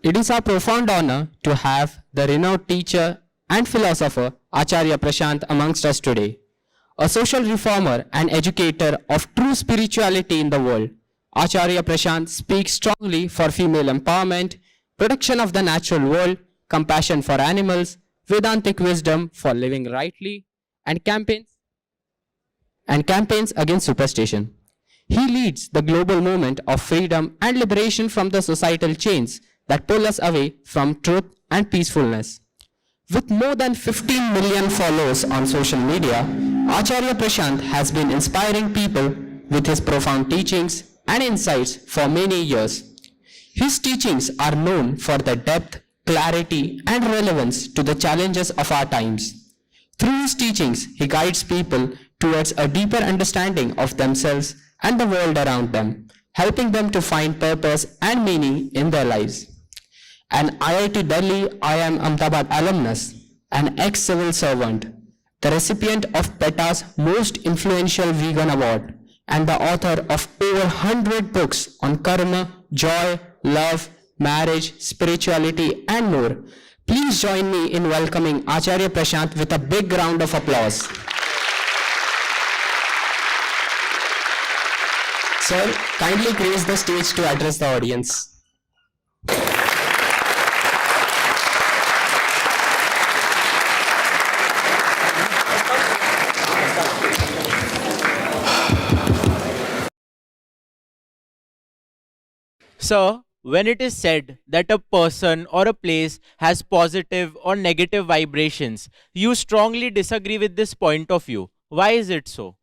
It is our profound honor to have the renowned teacher and philosopher Acharya Prashant amongst us today. A social reformer and educator of true spirituality in the world, Acharya Prashant speaks strongly for female empowerment, protection of the natural world, compassion for animals, Vedantic wisdom for living rightly, and campaigns against superstition. He leads the global movement of freedom and liberation from the societal chains that pull us away from truth and peacefulness. With more than 15 million followers on social media, Acharya Prashant has been inspiring people with his profound teachings and insights for many years. His teachings are known for their depth, clarity, and relevance to the challenges of our times. Through his teachings, he guides people towards a deeper understanding of themselves and the world around them, helping them to find purpose and meaning in their lives. An IIT Delhi IIM Ahmedabad alumnus, an ex-civil servant, the recipient of PETA's Most Influential Vegan Award, and the author of over 100 books on karma, joy, love, marriage, spirituality, and more. Please join me in welcoming Acharya Prashant with a big round of applause. Sir, kindly grace the stage to address the audience. Sir, when it is said that a person or a place has positive or negative vibrations, you strongly disagree with this point of view. Why is it so?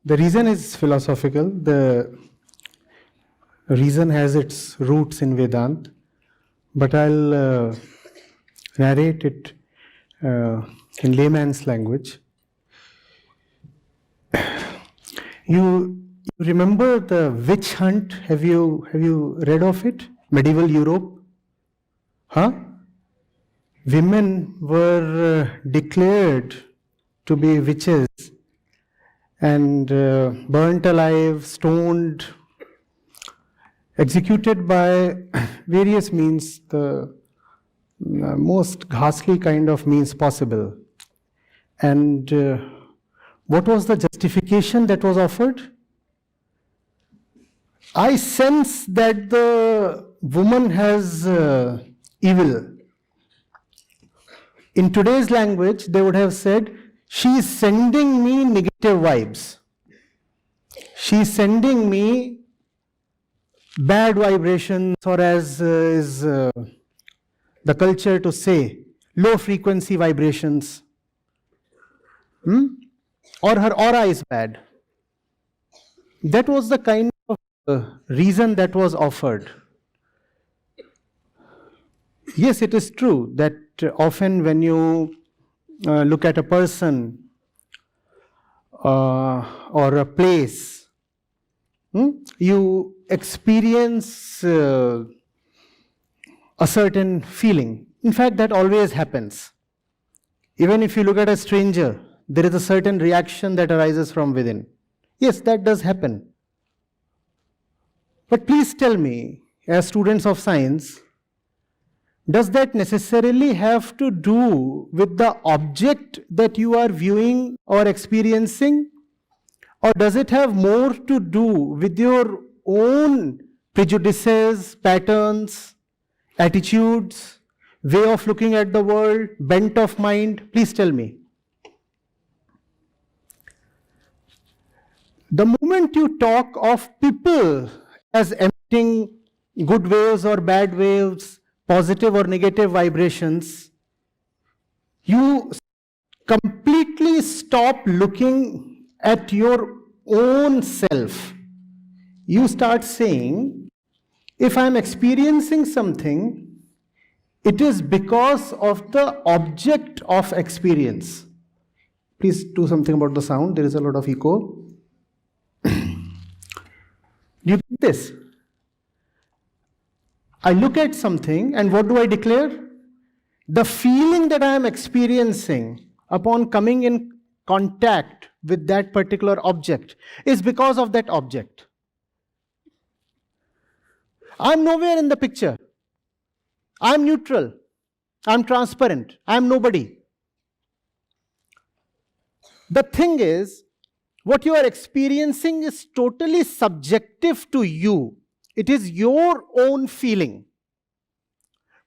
The reason is philosophical. The reason has its roots in Vedanta, but I'll narrate it in layman's language. You remember the witch hunt? Have you read of it? Medieval Europe? Huh? Women were declared to be witches and burnt alive, stoned, executed by various means, the most ghastly kind of means possible. And what was the justification that was offered? I sense that the woman has evil. In today's language, they would have said, she is sending me negative vibes. She is sending me bad vibrations, or as is the culture to say, low frequency vibrations. Or her aura is bad. That was the kind of reason that was offered. Yes, it is true that often when you look at a person or a place, you experience a certain feeling. In fact, that always happens. Even if you look at a stranger, there is a certain reaction that arises from within. Yes, that does happen. But please tell me, as students of science, does that necessarily have to do with the object that you are viewing or experiencing? Or does it have more to do with your own prejudices, patterns, attitudes, way of looking at the world, bent of mind? Please tell me. The moment you talk of people as emitting good waves or bad waves, positive or negative vibrations, you completely stop looking at your own self. You start saying, if I am experiencing something, it is because of the object of experience. Please do something about the sound. There is a lot of echo. You get this? I look at something and what do I declare? The feeling that I am experiencing upon coming in contact with that particular object is because of that object. I'm nowhere in the picture. I'm neutral. I'm transparent. I'm nobody. The thing is, what you are experiencing is totally subjective to you. It is your own feeling.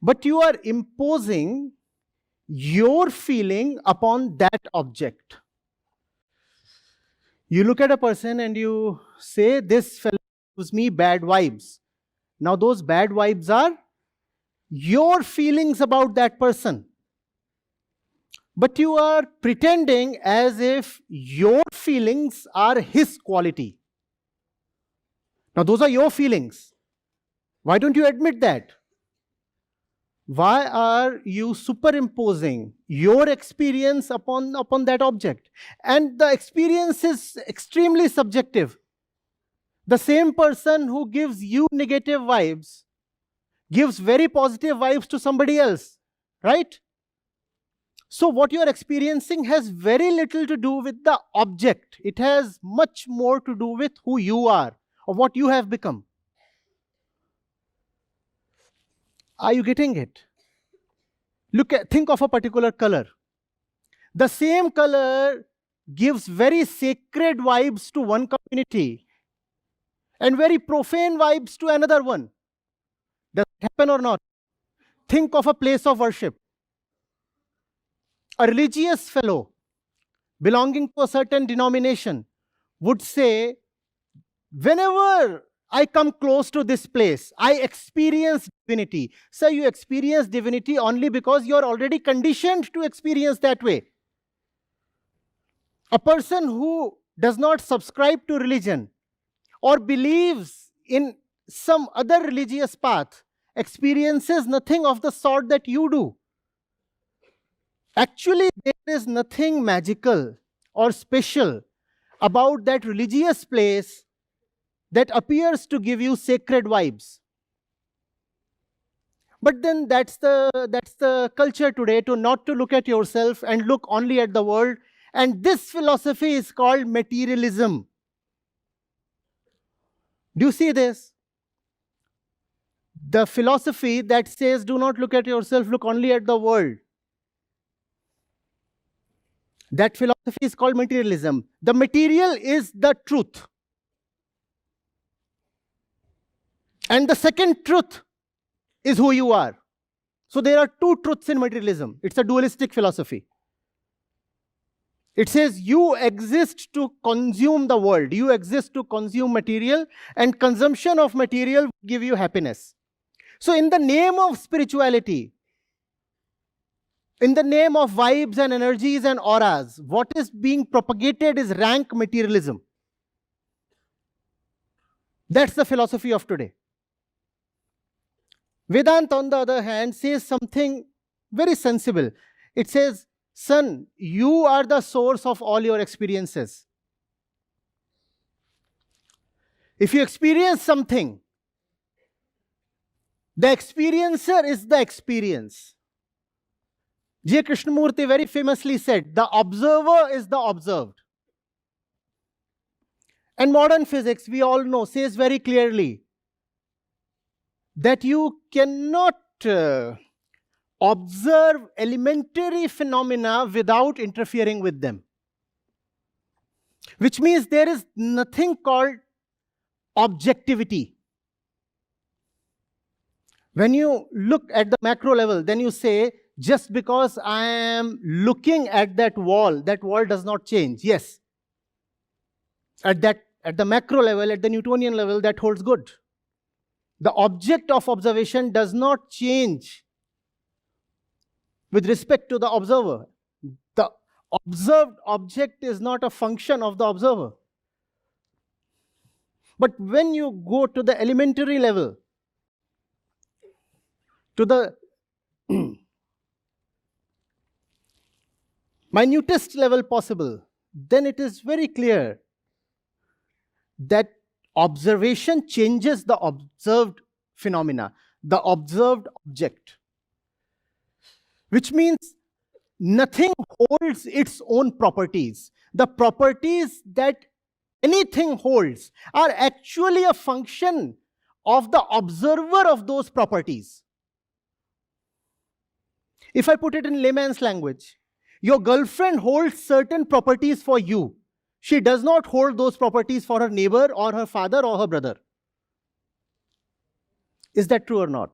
But you are imposing your feeling upon that object. You look at a person and you say, this fellow gives me bad vibes. Now those bad vibes are your feelings about that person. But you are pretending as if your feelings are his quality. Now those are your feelings. Why don't you admit that? Why are you superimposing your experience upon that object? And the experience is extremely subjective. The same person who gives you negative vibes gives very positive vibes to somebody else, right? So what you are experiencing has very little to do with the object. It has much more to do with who you are or what you have become. Are you getting it? Think of a particular color. The same color gives very sacred vibes to one community and very profane vibes to another one. Does it happen or not? Think of a place of worship. A religious fellow belonging to a certain denomination would say, whenever I come close to this place, I experience divinity. So you experience divinity only because you are already conditioned to experience that way. A person who does not subscribe to religion or believes in some other religious path experiences nothing of the sort that you do. Actually, there is nothing magical or special about that religious place that appears to give you sacred vibes. But then that's the culture today, to not to look at yourself and look only at the world. And this philosophy is called materialism. Do you see this? The philosophy that says, do not look at yourself, look only at the world. That philosophy is called materialism. The material is the truth. And the second truth is who you are. So there are two truths in materialism. It's a dualistic philosophy. It says you exist to consume the world. You exist to consume material, and consumption of material will give you happiness. So in the name of spirituality, in the name of vibes and energies and auras, what is being propagated is rank materialism. That's the philosophy of today. Vedanta, on the other hand, says something very sensible. It says, son, you are the source of all your experiences. If you experience something, the experiencer is the experience. J. Krishnamurti very famously said, the observer is the observed. And modern physics, we all know, says very clearly that you cannot observe elementary phenomena without interfering with them. Which means there is nothing called objectivity. When you look at the macro level, then you say, just because I am looking at that wall does not change. Yes. At the macro level, at the Newtonian level, that holds good. The object of observation does not change with respect to the observer. The observed object is not a function of the observer. But when you go to the elementary level, to the minutest level possible, then it is very clear that observation changes the observed phenomena, the observed object. Which means nothing holds its own properties. The properties that anything holds are actually a function of the observer of those properties. If I put it in layman's language, your girlfriend holds certain properties for you. She does not hold those properties for her neighbor or her father or her brother. Is that true or not?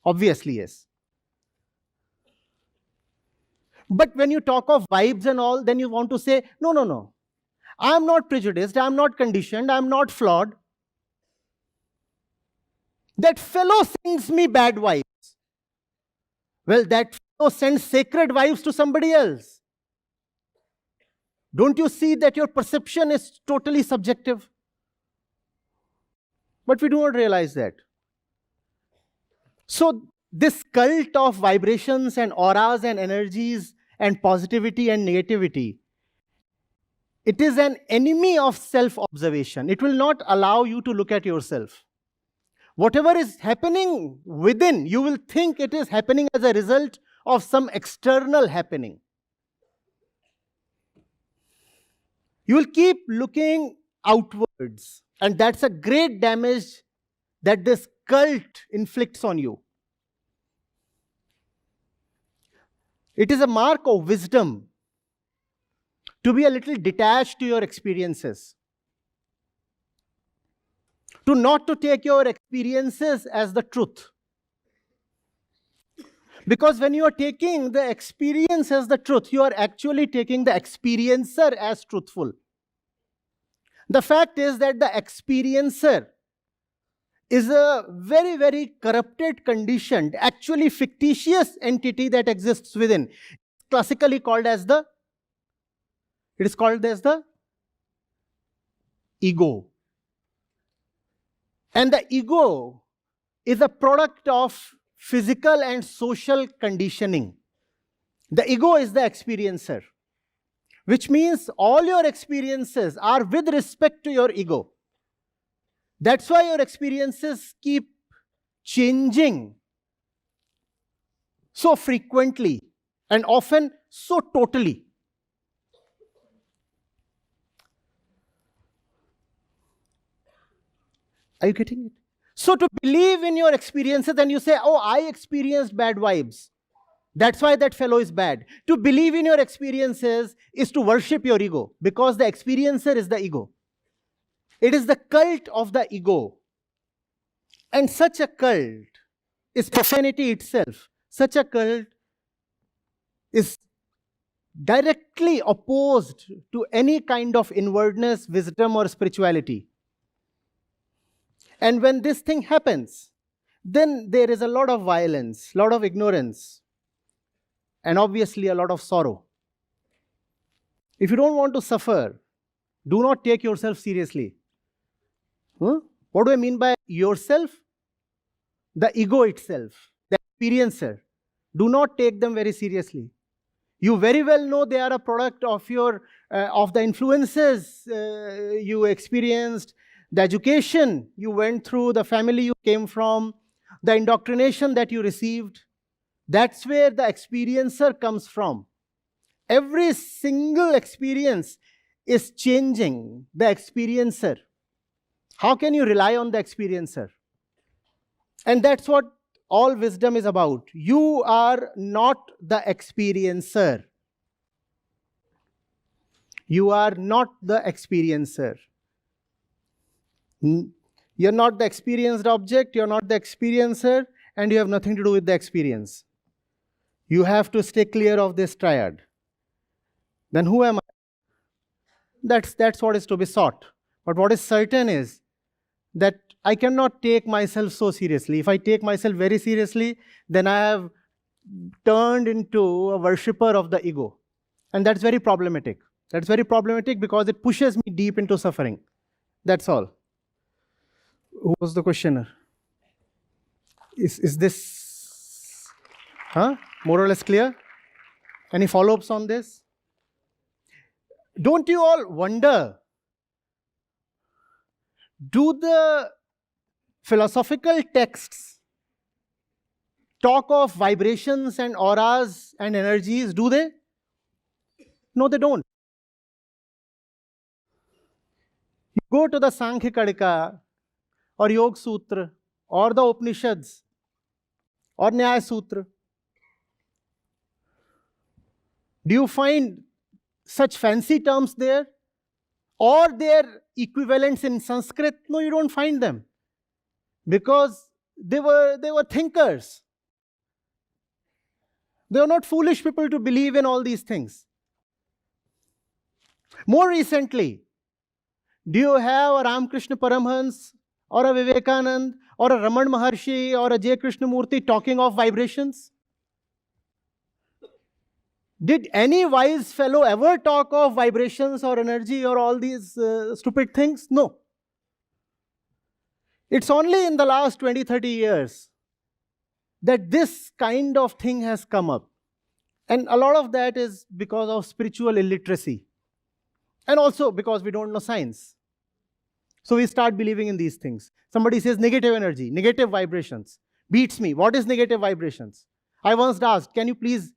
Obviously, yes. But when you talk of vibes and all, then you want to say, no, no, no. I'm not prejudiced, I'm not conditioned, I'm not flawed. That fellow sends me bad vibes. Well, that fellow sends sacred vibes to somebody else. Don't you see that your perception is totally subjective? But we do not realize that. So this cult of vibrations and auras and energies and positivity and negativity, it is an enemy of self-observation. It will not allow you to look at yourself. Whatever is happening within, you will think it is happening as a result of some external happening. You will keep looking outwards, and that's a great damage that this cult inflicts on you. It is a mark of wisdom to be a little detached to your experiences, to not to take your experiences as the truth. Because when you are taking the experience as the truth, you are actually taking the experiencer as truthful. The fact is that the experiencer is a very, very corrupted, conditioned, actually fictitious entity that exists within. Classically called as the, it is called as the ego. And the ego is a product of physical and social conditioning. The ego is the experiencer, which means all your experiences are with respect to your ego. That's why your experiences keep changing so frequently and often so totally. Are you getting it? So to believe in your experiences and you say, oh, I experienced bad vibes, that's why that fellow is bad. To believe in your experiences is to worship your ego, because the experiencer is the ego. It is the cult of the ego. And such a cult is profanity itself. Such a cult is directly opposed to any kind of inwardness, wisdom, or spirituality. And when this thing happens, then there is a lot of violence, a lot of ignorance, and obviously a lot of sorrow. If you don't want to suffer, do not take yourself seriously. What do I mean by yourself? The ego itself, the experiencer. Do not take them very seriously. You very well know they are a product of your of the influences you experienced, the education you went through, the family you came from, the indoctrination that you received. That's where the experiencer comes from. Every single experience is changing the experiencer. How can you rely on the experiencer? And that's what all wisdom is about. You are not the experiencer. You are not the experiencer. You're not the experienced object, you're not the experiencer, and you have nothing to do with the experience. You have to stay clear of this triad. Then who am I? That's what is to be sought. But what is certain is that I cannot take myself so seriously. If I take myself very seriously, then I have turned into a worshipper of the ego. And that's very problematic. That's very problematic because it pushes me deep into suffering. That's all. Who was the questioner? Is this more or less clear? Any follow-ups on this? Don't you all wonder, do the philosophical texts talk of vibrations and auras and energies? Do they? No, they don't. You go to the Sankhya Kadika or Yoga Sutra or the Upanishads or Nyaya Sutra. Do you find such fancy terms there? Or their equivalents in Sanskrit? No, you don't find them. Because they were thinkers. They are not foolish people to believe in all these things. More recently, do you have a Ramakrishna Paramhans or a Vivekanand or a Raman Maharshi or a J. Krishnamurti talking of vibrations? Did any wise fellow ever talk of vibrations or energy or all these stupid things? No. It's only in the last 20, 30 years that this kind of thing has come up. And a lot of that is because of spiritual illiteracy. And also because we don't know science. So we start believing in these things. Somebody says negative energy, negative vibrations. Beats me. What is negative vibrations? I once asked, can you please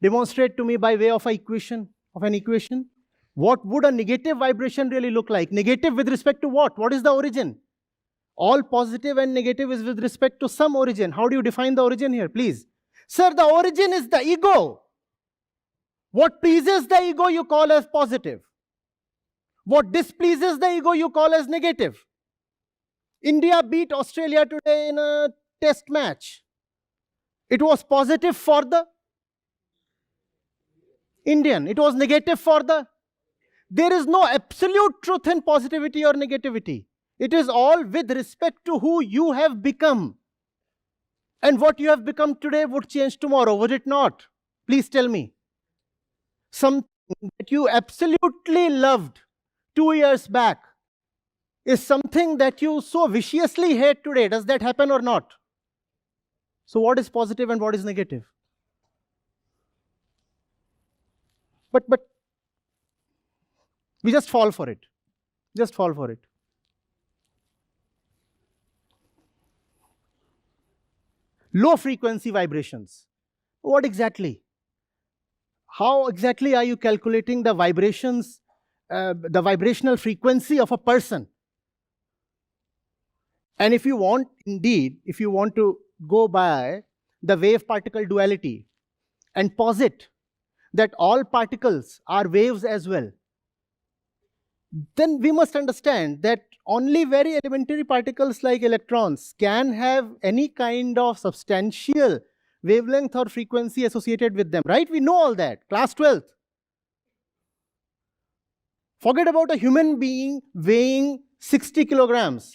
demonstrate to me by way of an equation? What would a negative vibration really look like? Negative with respect to what? What is the origin? All positive and negative is with respect to some origin. How do you define the origin here, please? Sir, the origin is the ego. What pleases the ego you call as positive. What displeases the ego you call as negative. India beat Australia today in a test match. It was positive for the Indian. It was negative for the... There is no absolute truth in positivity or negativity. It is all with respect to who you have become. And what you have become today would change tomorrow, would it not? Please tell me. Something that you absolutely loved 2 years back is something that you so viciously hate today. Does that happen or not? So what is positive and what is negative? But we just fall for it. Just fall for it. Low frequency vibrations. What exactly? How exactly are you calculating the vibrations, the vibrational frequency of a person? And if you want, indeed, if you want to go by the wave-particle duality and posit that all particles are waves as well, then we must understand that only very elementary particles like electrons can have any kind of substantial wavelength or frequency associated with them, right? We know all that. Class 12th. Forget about a human being weighing 60 kilograms.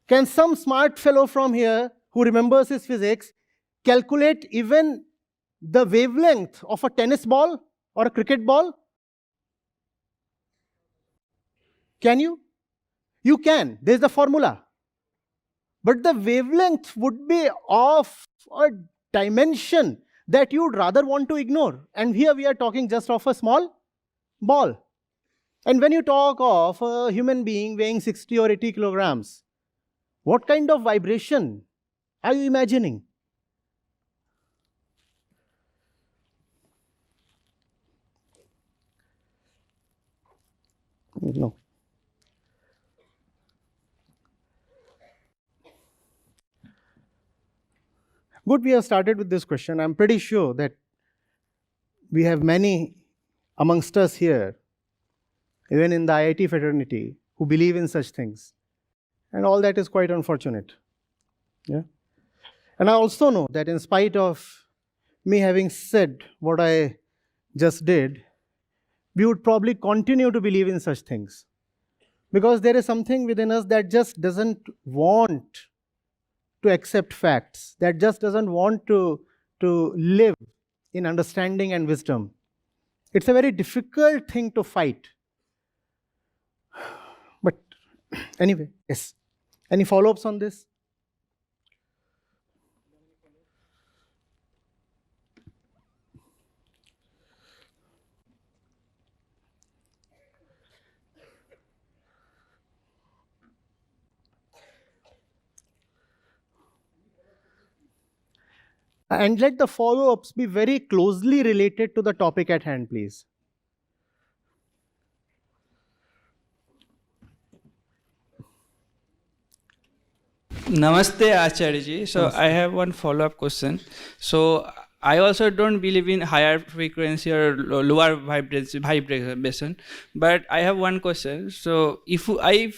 Can some smart fellow from here who remembers his physics calculate even the wavelength of a tennis ball or a cricket ball? Can you? You can. There's the formula. But the wavelength would be of a dimension that you'd rather want to ignore. And here we are talking just of a small ball. And when you talk of a human being weighing 60 or 80 kilograms, what kind of vibration are you imagining? No. Good, we have started with this question. I'm pretty sure that we have many amongst us here, even in the IIT fraternity, who believe in such things. And all that is quite unfortunate. Yeah? And I also know that in spite of me having said what I just did, we would probably continue to believe in such things. Because there is something within us that just doesn't want to accept facts, that just doesn't want to live in understanding and wisdom. It's a very difficult thing to fight. But anyway, yes. Any follow-ups on this? And let the follow-ups be very closely related to the topic at hand, please. Namaste, Acharya ji. So I have one follow-up question. So I also don't believe in higher frequency or lower vibration. But I have one question. So if I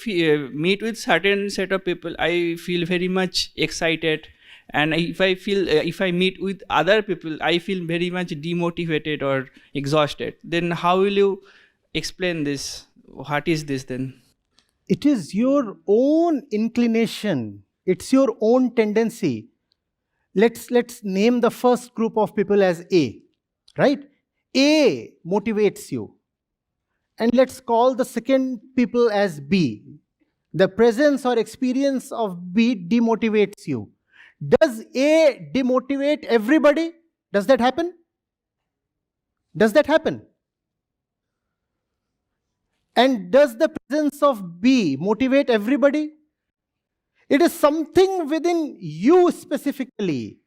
meet with certain set of people, I feel very much excited. And if I meet with other people, I feel very much demotivated or exhausted. Then how will you explain this? What is this then? It is your own inclination. It's your own tendency. Let's name the first group of people as A, right? A motivates you. And let's call the second people as B. The presence or experience of B demotivates you. Does A demotivate everybody? Does that happen? Does that happen? And does the presence of B motivate everybody? It is something within you specifically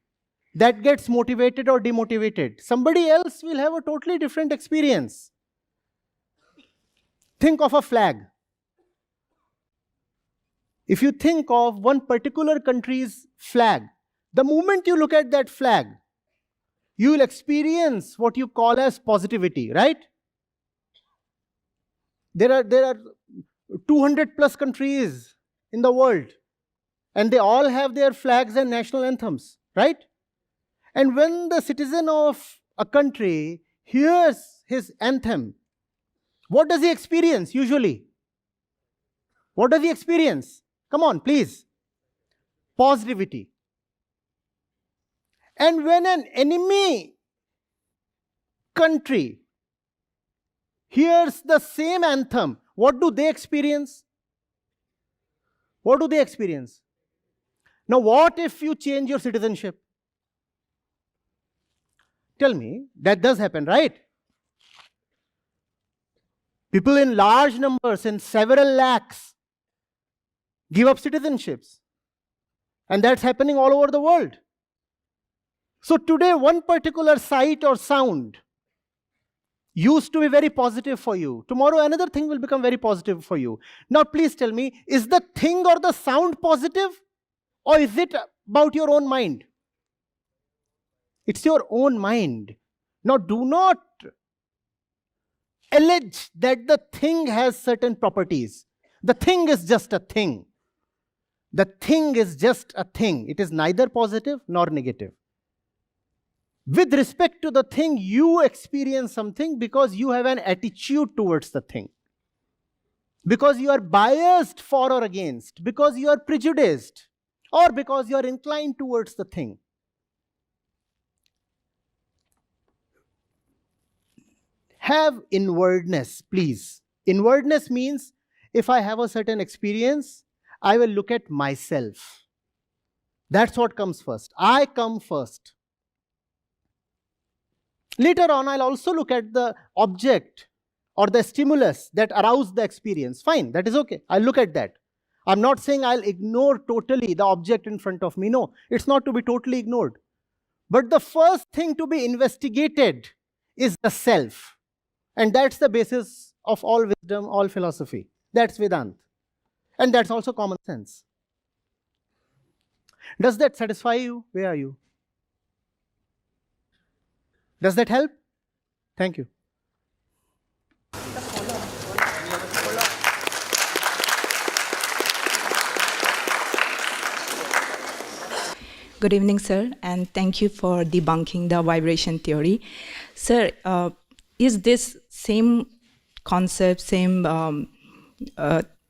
that gets motivated or demotivated. Somebody else will have a totally different experience. Think of a flag. If you think of one particular country's flag, the moment you look at that flag, you will experience what you call as positivity, right? There are 200 plus countries in the world, and they all have their flags and national anthems, right? And when the citizen of a country hears his anthem, what does he experience usually? What does he experience? Come on, please. Positivity. And when an enemy country hears the same anthem, what do they experience? What do they experience? Now, what if you change your citizenship? Tell me, that does happen, right? People in large numbers, in several lakhs, give up citizenships. And that's happening all over the world. So today, one particular sight or sound used to be very positive for you. Tomorrow, another thing will become very positive for you. Now, please tell me, is the thing or the sound positive? Or is it about your own mind? It's your own mind. Now, do not allege that the thing has certain properties. The thing is just a thing. The thing is just a thing. It is neither positive nor negative. With respect to the thing, you experience something because you have an attitude towards the thing. Because you are biased for or against. Because you are prejudiced. Or because you are inclined towards the thing. Have inwardness, please. Inwardness means if I have a certain experience, I will look at myself. That's what comes first. I come first. Later on, I'll also look at the object or the stimulus that aroused the experience. Fine, that is okay. I'll look at that. I'm not saying I'll ignore totally the object in front of me. No, it's not to be totally ignored. But the first thing to be investigated is the self. And that's the basis of all wisdom, all philosophy. That's Vedanta. And that's also common sense. Does that satisfy you? Where are you? Does that help? Thank you. Good evening, sir, and thank you for debunking the vibration theory. Sir, is this same concept, same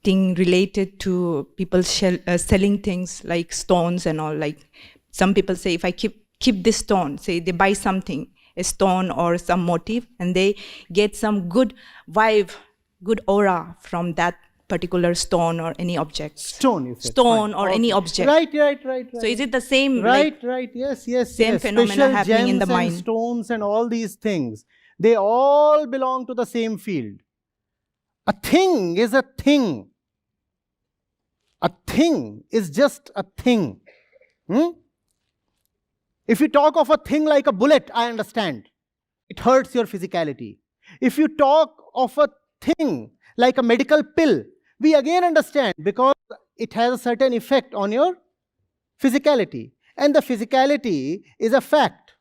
thing related to people selling things like stones and all? Like some people say, if I keep this stone, say they buy something, a stone or some motif, and they get some good vibe, good aura from that particular stone or any object. Stone, you said. Stone Fine. or any object. Right. So is it the same? Right, like, yes. Same phenomena Special happening in the gems mind. And stones and all these things, they all belong to the same field. A thing is a thing. A thing is just a thing. If you talk of a thing like a bullet, I understand. It hurts your physicality. If you talk of a thing like a medical pill, we again understand because it has a certain effect on your physicality. And the physicality is a fact.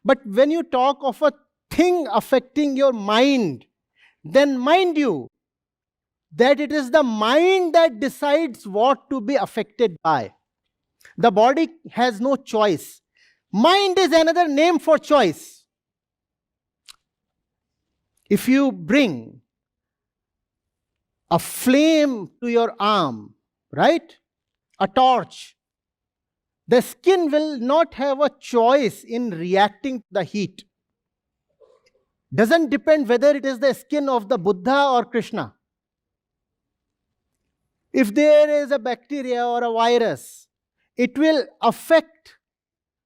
But when you talk of a thing affecting your mind, then mind you that it is the mind that decides what to be affected by. The body has no choice. Mind is another name for choice. If you bring a flame to your arm, right? A torch, the skin will not have a choice in reacting to the heat. Doesn't depend whether it is the skin of the Buddha or Krishna. If there is a bacteria or a virus, it will affect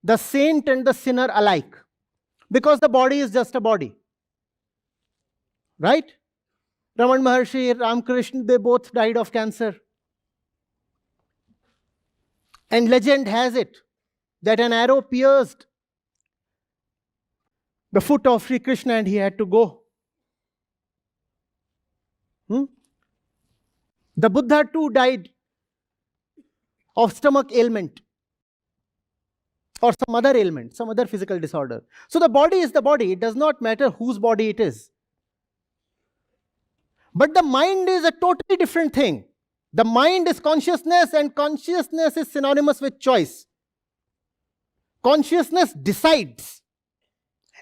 the saint and the sinner alike, because the body is just a body. Right? Raman Maharshi, Ramakrishna, they both died of cancer. And legend has it that an arrow pierced the foot of Sri Krishna and he had to go. The Buddha too died of stomach ailment or some other ailment, some other physical disorder. So the body is the body. It does not matter whose body it is. But the mind is a totally different thing. The mind is consciousness, and consciousness is synonymous with choice. Consciousness decides.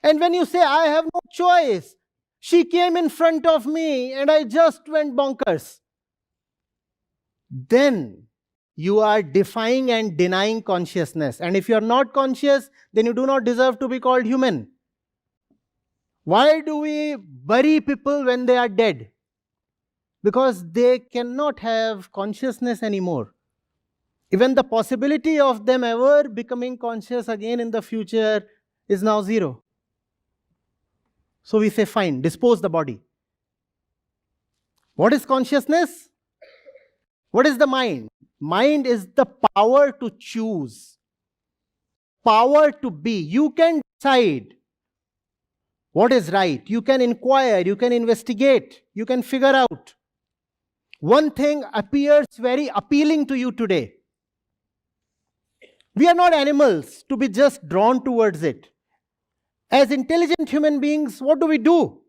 And when you say, I have no choice, she came in front of me and I just went bonkers, then you are defying and denying consciousness. And if you are not conscious, then you do not deserve to be called human. Why do we bury people when they are dead? Because they cannot have consciousness anymore. Even the possibility of them ever becoming conscious again in the future is now zero. So we say, fine, dispose the body. What is consciousness? What is the mind? Mind is the power to choose, power to be. You can decide what is right. You can inquire, you can investigate, you can figure out. One thing appears very appealing to you today. We are not animals to be just drawn towards it. As intelligent human beings, what do?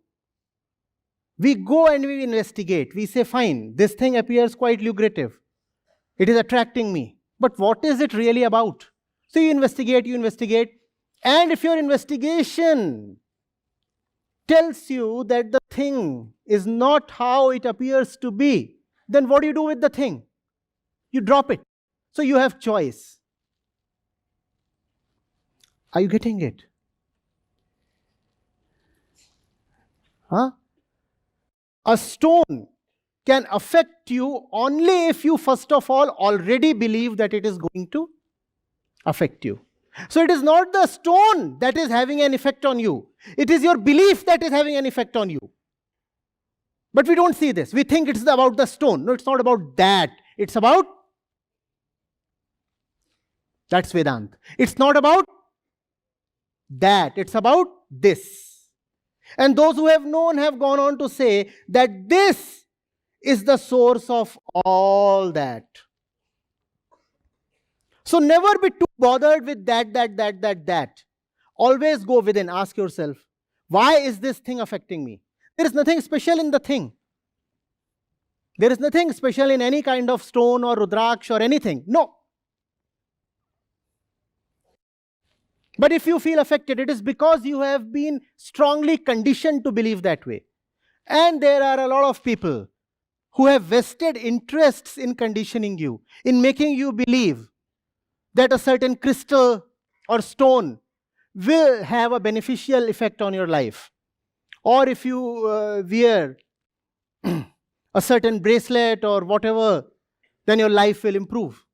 We go and we investigate. We say, fine, this thing appears quite lucrative. It is attracting me. But what is it really about? So you investigate. And if your investigation tells you that the thing is not how it appears to be, then what do you do with the thing? You drop it. So you have choice. Are you getting it? A stone can affect you only if you first of all already believe that it is going to affect you. So it is not the stone that is having an effect on you. It is your belief that is having an effect on you. But we don't see this. We think it's about the stone. No, it's not about that. It's about, that's Vedanta. It's not about that. It's about this. And those who have known have gone on to say that this is the source of all that. So never be too bothered with that. Always go within. Ask yourself, why is this thing affecting me? There is nothing special in the thing. There is nothing special in any kind of stone or rudraksh or anything. No. But if you feel affected, it is because you have been strongly conditioned to believe that way. And there are a lot of people who have vested interests in conditioning you, in making you believe that a certain crystal or stone will have a beneficial effect on your life. Or if you wear a certain bracelet or whatever, then your life will improve.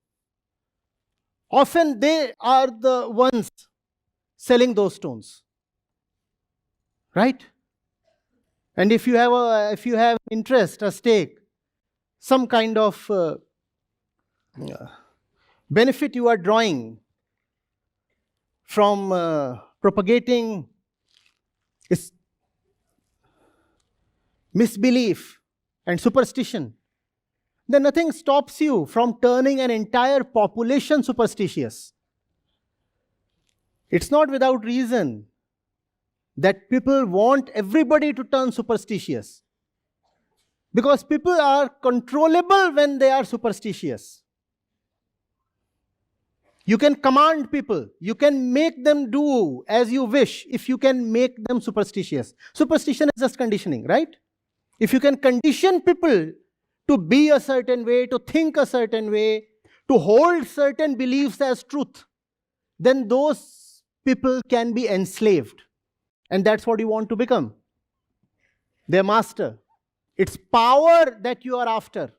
Often they are the ones selling those stones, right? And if you have interest, a stake, some kind of benefit you are drawing from propagating is misbelief and superstition, then nothing stops you from turning an entire population superstitious. It's not without reason that people want everybody to turn superstitious. Because people are controllable when they are superstitious. You can command people. You can make them do as you wish if you can make them superstitious. Superstition is just conditioning, right? If you can condition people to be a certain way, to think a certain way, to hold certain beliefs as truth, then those people can be enslaved. And that's what you want to become. Their master. It's power that you are after.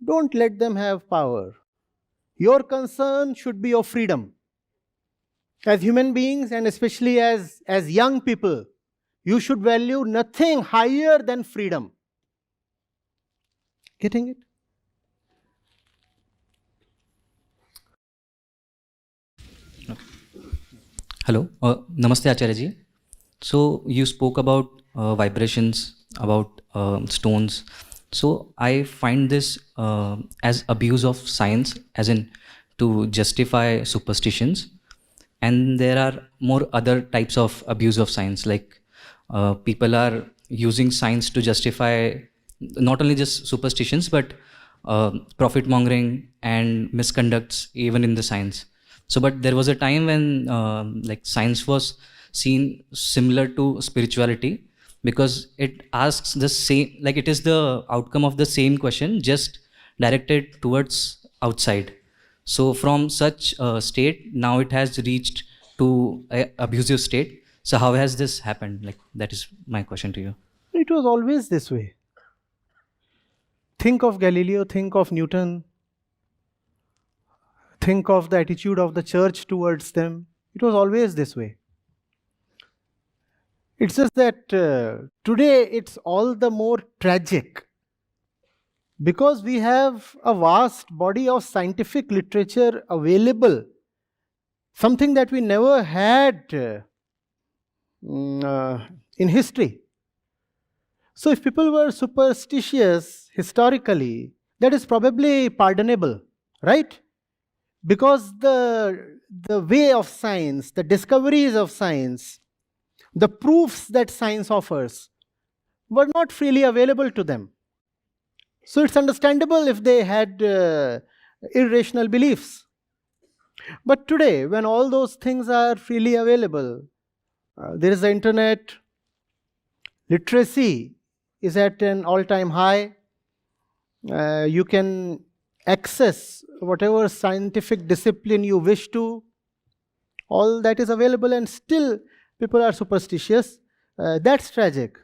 Don't let them have power. Your concern should be your freedom. As human beings, and especially as young people, you should value nothing higher than freedom. Getting it? Hello, Namaste Acharya ji. So you spoke about vibrations, about stones. So I find this as abuse of science, as in to justify superstitions. And there are more other types of abuse of science, like people are using science to justify not only just superstitions, but profit mongering and misconducts even in the science. So, but there was a time when like science was seen similar to spirituality, because it asks the same, like it is the outcome of the same question, just directed towards outside. So from such a state, now it has reached to a abusive state. So how has this happened? Like, that is my question to you. It was always this way. Think of Galileo, think of Newton, think of the attitude of the church towards them. It was always this way. It's just that today it's all the more tragic because we have a vast body of scientific literature available, something that we never had in history. So if people were superstitious historically, that is probably pardonable, right? Because the way of science, the discoveries of science, the proofs that science offers were not freely available to them. So it's understandable if they had irrational beliefs. But today, when all those things are freely available, there is the internet, literacy is at an all-time high. You can access whatever scientific discipline you wish to. All that is available, and still people are superstitious. That's tragic.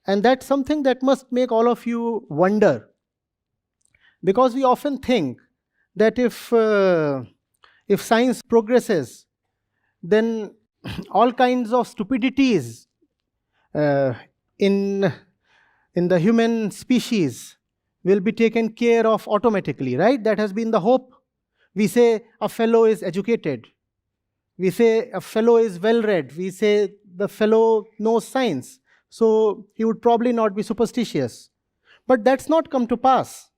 And that's something that must make all of you wonder. Because we often think that if science progresses, then all kinds of stupidities in the human species will be taken care of automatically, right? That has been the hope. We say a fellow is educated. We say a fellow is well-read. We say the fellow knows science, so he would probably not be superstitious. But that's not come to pass.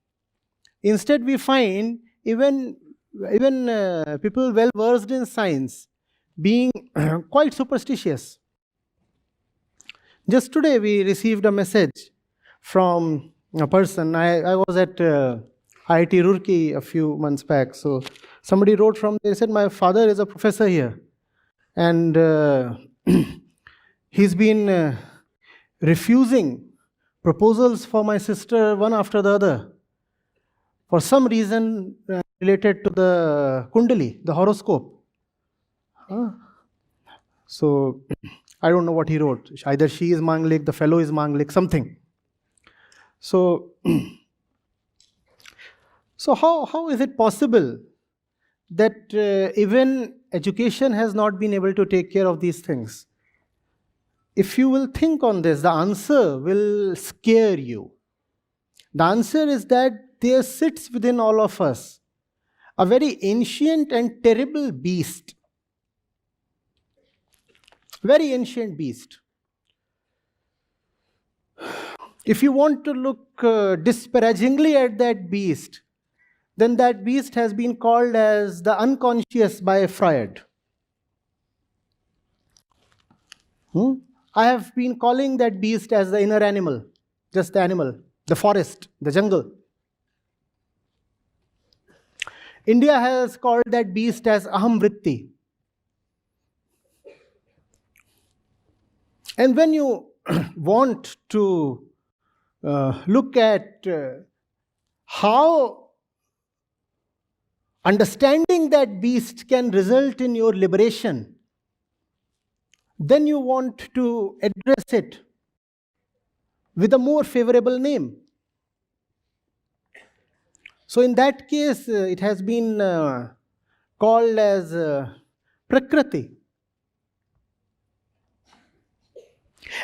Instead, we find even people well-versed in science being quite superstitious. Just today, we received a message from a person. I was at IIT Roorkee a few months back. So somebody wrote from there, said, my father is a professor here. And he's been refusing proposals for my sister one after the other, for some reason related to the Kundali, the horoscope. So I don't know what he wrote. Either she is Manglik, the fellow is Manglik, something. So how is it possible that even education has not been able to take care of these things? If you will think on this, the answer will scare you. The answer is that there sits within all of us a very ancient and terrible beast. Very ancient beast. If you want to look disparagingly at that beast, then that beast has been called as the unconscious by Freud. I have been calling that beast as the inner animal, just the animal, the forest, the jungle. India has called that beast as aham vritti. And when you want to look at how understanding that beast can result in your liberation, then you want to address it with a more favorable name. So in that case, it has been called as Prakriti.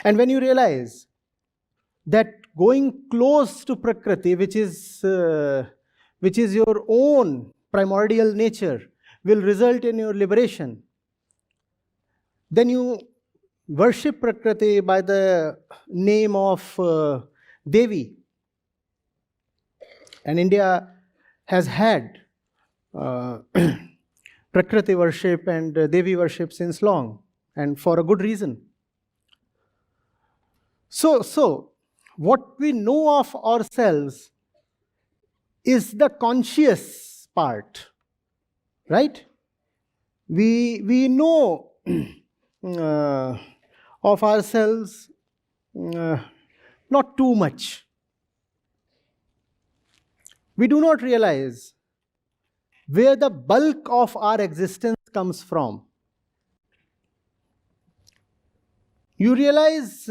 And when you realize that going close to Prakriti, which is your own primordial nature, will result in your liberation, then you worship Prakriti by the name of Devi. And India has had Prakriti worship and Devi worship since long, and for a good reason. So what we know of ourselves is the conscious part, right? We know of ourselves not too much. We do not realize where the bulk of our existence comes from. You realize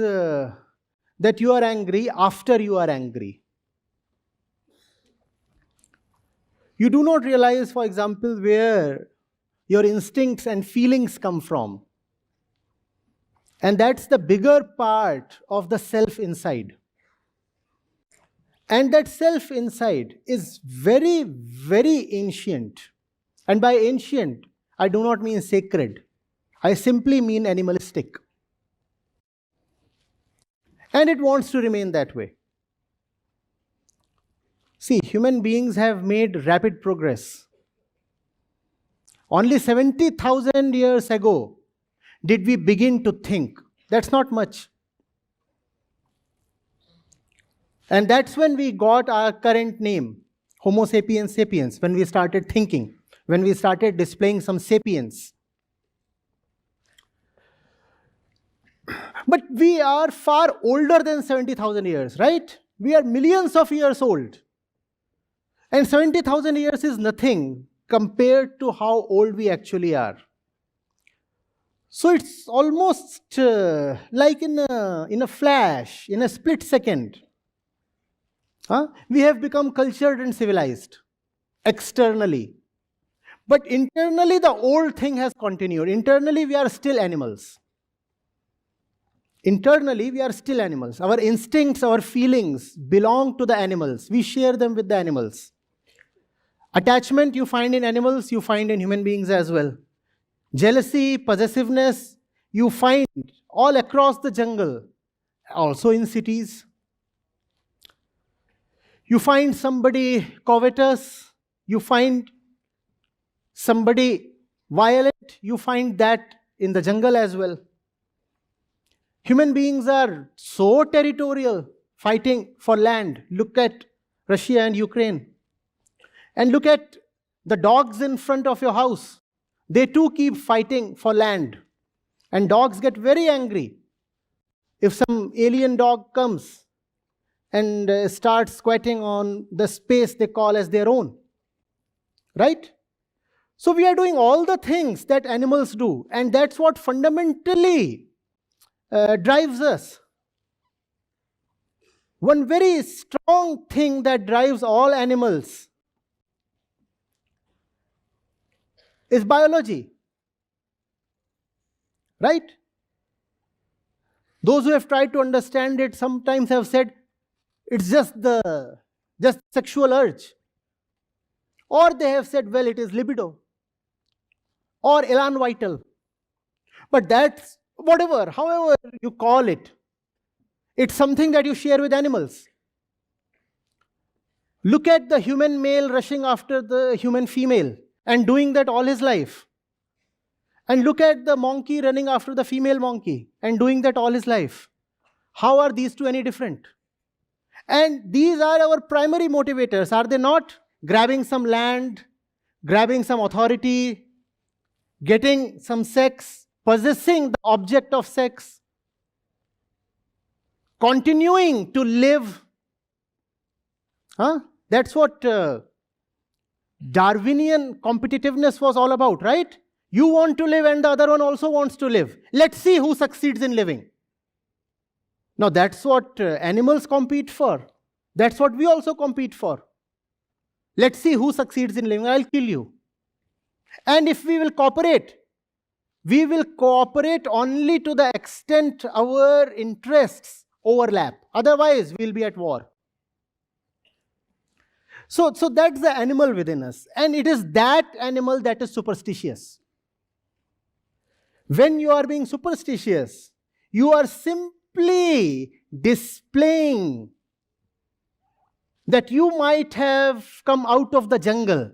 that you are angry after you are angry. You do not realize, for example, where your instincts and feelings come from. And that's the bigger part of the self inside. And that self inside is very, very ancient. And by ancient, I do not mean sacred. I simply mean animalistic. And it wants to remain that way. See, human beings have made rapid progress. Only 70,000 years ago did we begin to think. That's not much. And that's when we got our current name, Homo sapiens sapiens, when we started thinking, when we started displaying some sapience. But we are far older than 70,000 years, right? We are millions of years old. And 70,000 years is nothing compared to how old we actually are. So it's almost like in a flash, in a split second. We have become cultured and civilized externally. But internally, the old thing has continued. Internally, we are still animals. Internally, we are still animals. Our instincts, our feelings belong to the animals. We share them with the animals. Attachment you find in animals, you find in human beings as well. Jealousy, possessiveness, you find all across the jungle, also in cities. You find somebody covetous, you find somebody violent, you find that in the jungle as well. Human beings are so territorial, fighting for land. Look at Russia and Ukraine. And look at the dogs in front of your house. They too keep fighting for land. And dogs get very angry if some alien dog comes and starts squatting on the space they call as their own. Right? So we are doing all the things that animals do. And that's what fundamentally drives us. One very strong thing that drives all animals is biology. Right? Those who have tried to understand it sometimes have said it's just sexual urge. Or they have said, well, it is libido. Or elan vital. But that's whatever, however you call it, it's something that you share with animals. Look at the human male rushing after the human female and doing that all his life. And look at the monkey running after the female monkey and doing that all his life. How are these two any different? And these are our primary motivators, are they not? Grabbing some land, grabbing some authority, getting some sex, possessing the object of sex, continuing to live. That's what Darwinian competitiveness was all about, right? You want to live and the other one also wants to live. Let's see who succeeds in living. Now that's what animals compete for. That's what we also compete for. Let's see who succeeds in living. I'll kill you. And if we will cooperate only to the extent our interests overlap. Otherwise, we'll be at war. So that's the animal within us. And it is that animal that is superstitious. When you are being superstitious, you are simply displaying that you might have come out of the jungle,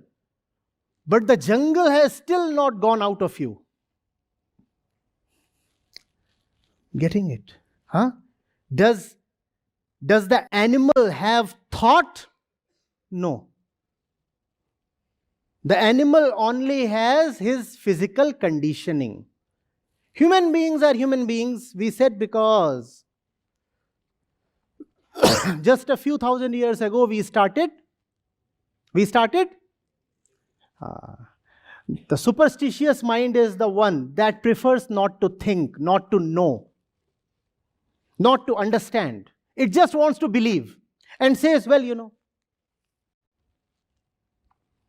but the jungle has still not gone out of you. Getting it? Does the animal have thought? No. The animal only has his physical conditioning. Human beings are human beings, we said, because just a few thousand years ago we started. The superstitious mind is the one that prefers not to think, not to know, not to understand. It just wants to believe and says, well, you know,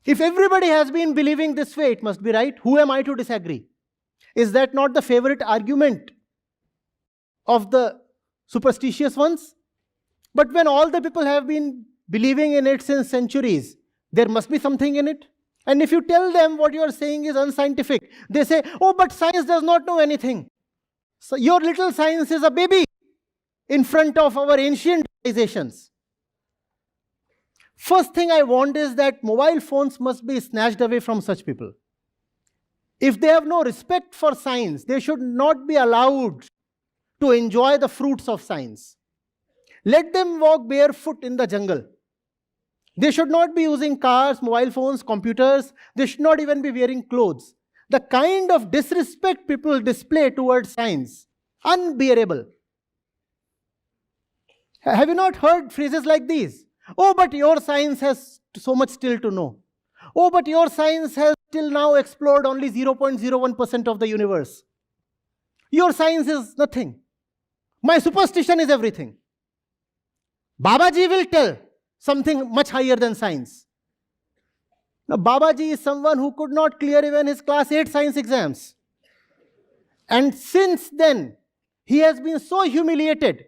if everybody has been believing this way, it must be right. Who am I to disagree? Is that not the favorite argument of the superstitious ones? But when all the people have been believing in it since centuries, there must be something in it. And if you tell them what you are saying is unscientific, they say, oh, but science does not know anything. So your little science is a baby in front of our ancient civilizations. First thing I want is that mobile phones must be snatched away from such people. If they have no respect for science, they should not be allowed to enjoy the fruits of science. Let them walk barefoot in the jungle. They should not be using cars, mobile phones, computers. They should not even be wearing clothes. The kind of disrespect people display towards science, unbearable. Have you not heard phrases like these? Oh, but your science has so much still to know. Oh, but your science has till now explored only 0.01% of the universe. Your science is nothing. My superstition is everything. Babaji will tell something much higher than science. Now, Babaji is someone who could not clear even his class 8 science exams. And since then, he has been so humiliated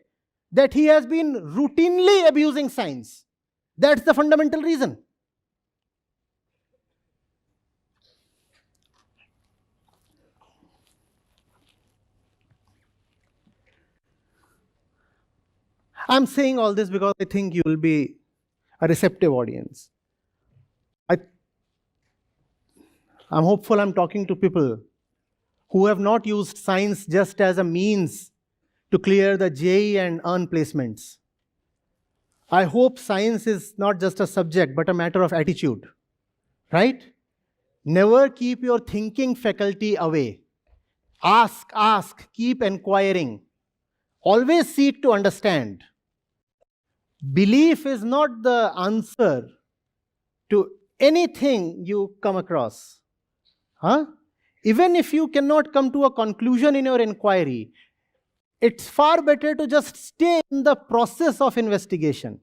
that he has been routinely abusing science. That's the fundamental reason. I'm saying all this because I think you will be a receptive audience. I'm hopeful I'm talking to people who have not used science just as a means to clear the JEE and earn placements. I hope science is not just a subject, but a matter of attitude, right? Never keep your thinking faculty away. Ask, keep inquiring. Always seek to understand. Belief is not the answer to anything you come across. Even if you cannot come to a conclusion in your inquiry, it's far better to just stay in the process of investigation.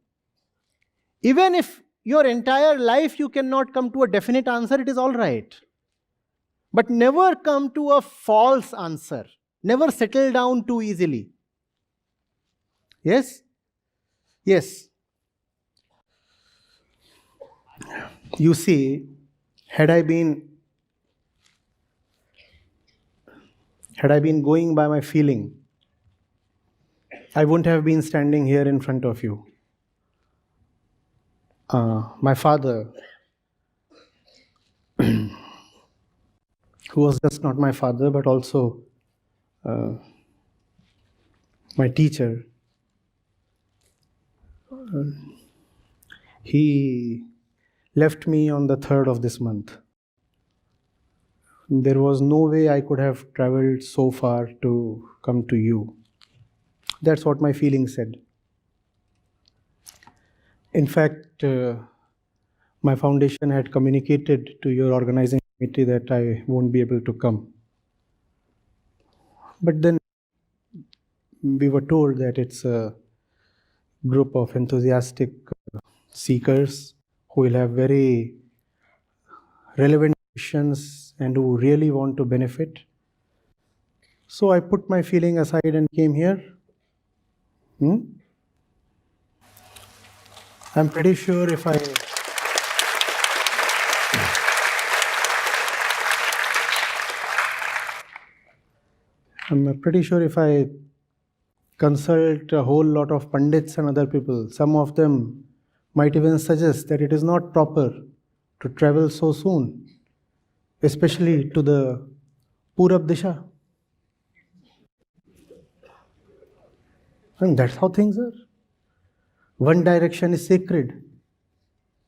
Even if your entire life you cannot come to a definite answer, it is all right. But never come to a false answer. Never settle down too easily. Yes? Yes. You see, had I been going by my feeling, I wouldn't have been standing here in front of you. My father who was just not my father, but also my teacher. He left me on the 3rd of this month. There was no way I could have traveled so far to come to you. That's what my feelings said. In fact, my foundation had communicated to your organizing committee that I won't be able to come. But then we were told that it's a group of enthusiastic seekers who will have very relevant questions and who really want to benefit. So I put my feeling aside and came here. I'm pretty sure if I consult a whole lot of pundits and other people, some of them might even suggest that it is not proper to travel so soon, especially to the Purab Disha. And that's how things are. One direction is sacred,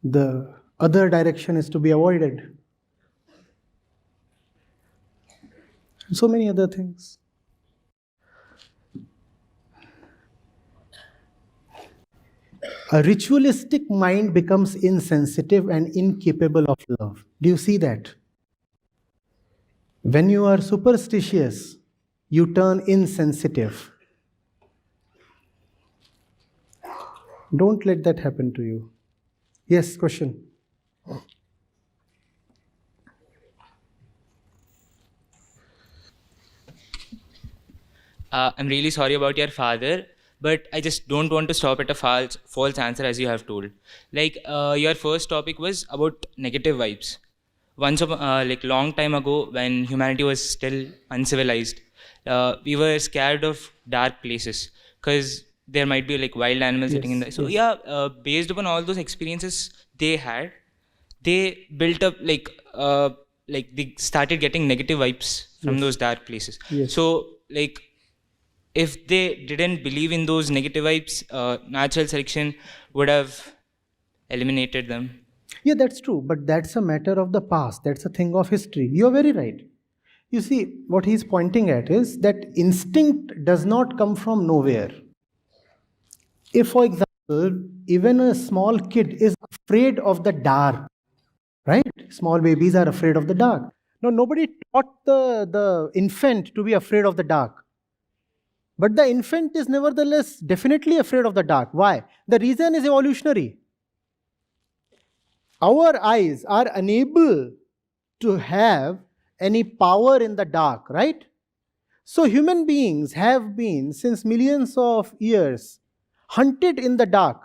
the other direction is to be avoided. And so many other things. A ritualistic mind becomes insensitive and incapable of love. Do you see that? When you are superstitious, you turn insensitive. Don't let that happen to you. Yes, question. I'm really sorry about your father, but I just don't want to stop at a false answer as you have told. Like your first topic was about negative vibes. Like long time ago, when humanity was still uncivilized, we were scared of dark places because there might be like wild animals sitting in the. So based upon all those experiences they had, they built up like they started getting negative vibes from those dark places. So like, if they didn't believe in those negative vibes, natural selection would have eliminated them. Yeah, that's true, but that's a matter of the past. That's a thing of history. You're very right. You see, what he's pointing at is that instinct does not come from nowhere. If, for example, even a small kid is afraid of the dark, right? Small babies are afraid of the dark. No, nobody taught the infant to be afraid of the dark. But the infant is nevertheless definitely afraid of the dark. Why? The reason is evolutionary. Our eyes are unable to have any power in the dark, right? So human beings have been, since millions of years, hunted in the dark.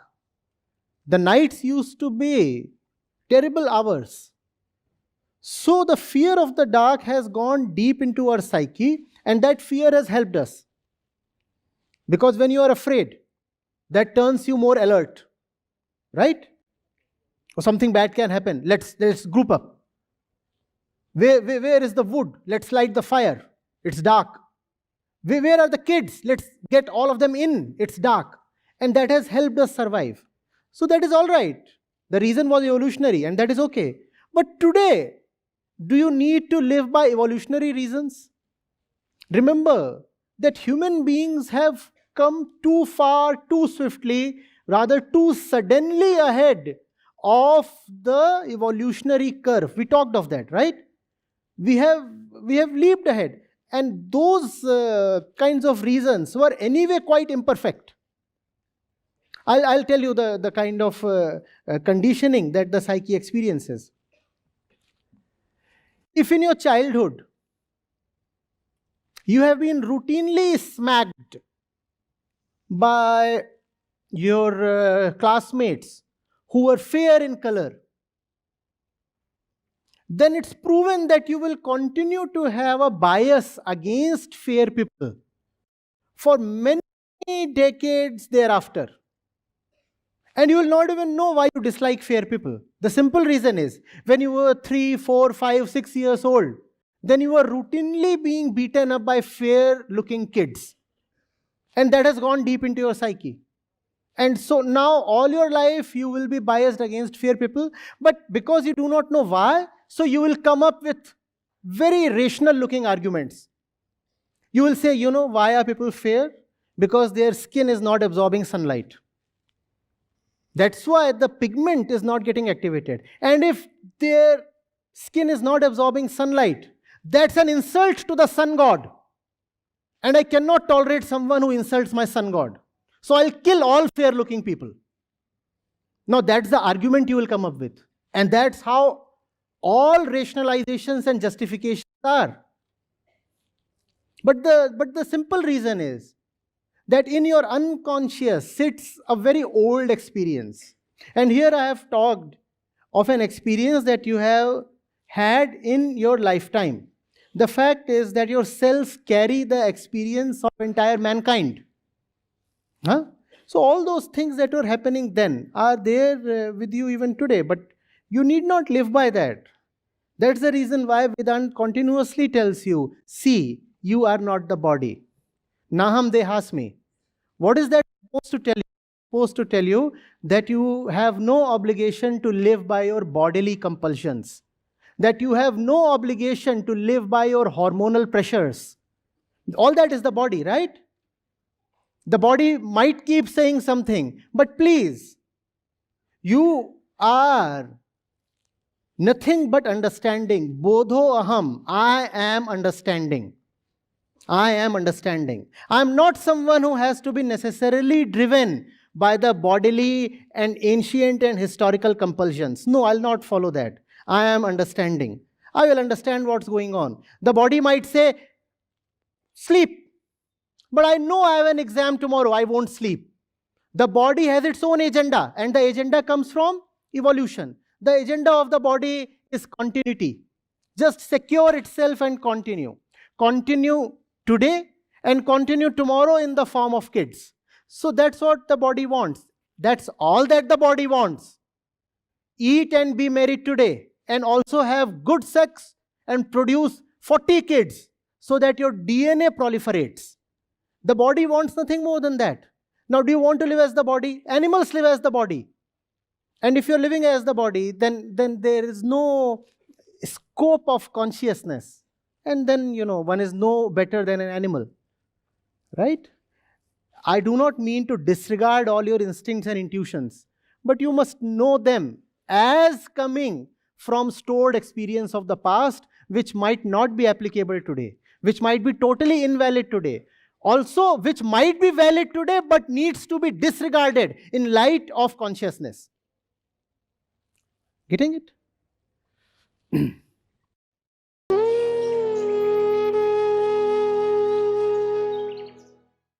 The nights used to be terrible hours. So the fear of the dark has gone deep into our psyche, and that fear has helped us. Because when you are afraid, that turns you more alert, right? Or something bad can happen. Let's group up. Where is the wood? Let's light the fire. It's dark. Where are the kids? Let's get all of them in. It's dark. And that has helped us survive. So that is all right. The reason was evolutionary, and that is okay. But today, do you need to live by evolutionary reasons? Remember that human beings have come too far, too swiftly, rather too suddenly ahead of the evolutionary curve. We talked of that, right? We have leaped ahead. And those kinds of reasons were anyway quite imperfect. I'll tell you the kind of conditioning that the psyche experiences. If in your childhood, you have been routinely smacked by your classmates who were fair in color, then it's proven that you will continue to have a bias against fair people for many decades thereafter. And you will not even know why you dislike fair people. The simple reason is, when you were 3, 4, 5, 6 years old, then you are routinely being beaten up by fair-looking kids. And that has gone deep into your psyche. And so now all your life you will be biased against fair people, but because you do not know why, so you will come up with very rational-looking arguments. You will say, you know, why are people fair? Because their skin is not absorbing sunlight. That's why the pigment is not getting activated. And if their skin is not absorbing sunlight, that's an insult to the sun god. And I cannot tolerate someone who insults my sun god. So I'll kill all fair-looking people. Now that's the argument you will come up with. And that's how all rationalizations and justifications are. But the simple reason is that in your unconscious sits a very old experience. And here I have talked of an experience that you have had in your lifetime. The fact is that your cells carry the experience of entire mankind. So all those things that were happening then are there with you even today, but you need not live by that. That's the reason why Vedanta continuously tells you, see, you are not the body. Naham dehasmi. What is that supposed to tell you? It's supposed to tell you that you have no obligation to live by your bodily compulsions, that you have no obligation to live by your hormonal pressures. All that is the body, right? The body might keep saying something, but please, you are nothing but understanding. Bodho aham, I am understanding. I am understanding. I am not someone who has to be necessarily driven by the bodily and ancient and historical compulsions. No, I'll not follow that. I am understanding. I will understand what's going on. The body might say, sleep. But I know I have an exam tomorrow, I won't sleep. The body has its own agenda, and the agenda comes from evolution. The agenda of the body is continuity. Just secure itself and continue. Continue today and continue tomorrow in the form of kids. So that's what the body wants. That's all that the body wants. Eat and be married today, and also have good sex and produce 40 kids so that your DNA proliferates. The body wants nothing more than that. Now, do you want to live as the body? Animals live as the body. And if you're living as the body, then there is no scope of consciousness. And then, one is no better than an animal. Right? I do not mean to disregard all your instincts and intuitions, but you must know them as coming from stored experience of the past, which might not be applicable today, which might be totally invalid today. Also, which might be valid today, but needs to be disregarded in light of consciousness. Getting it?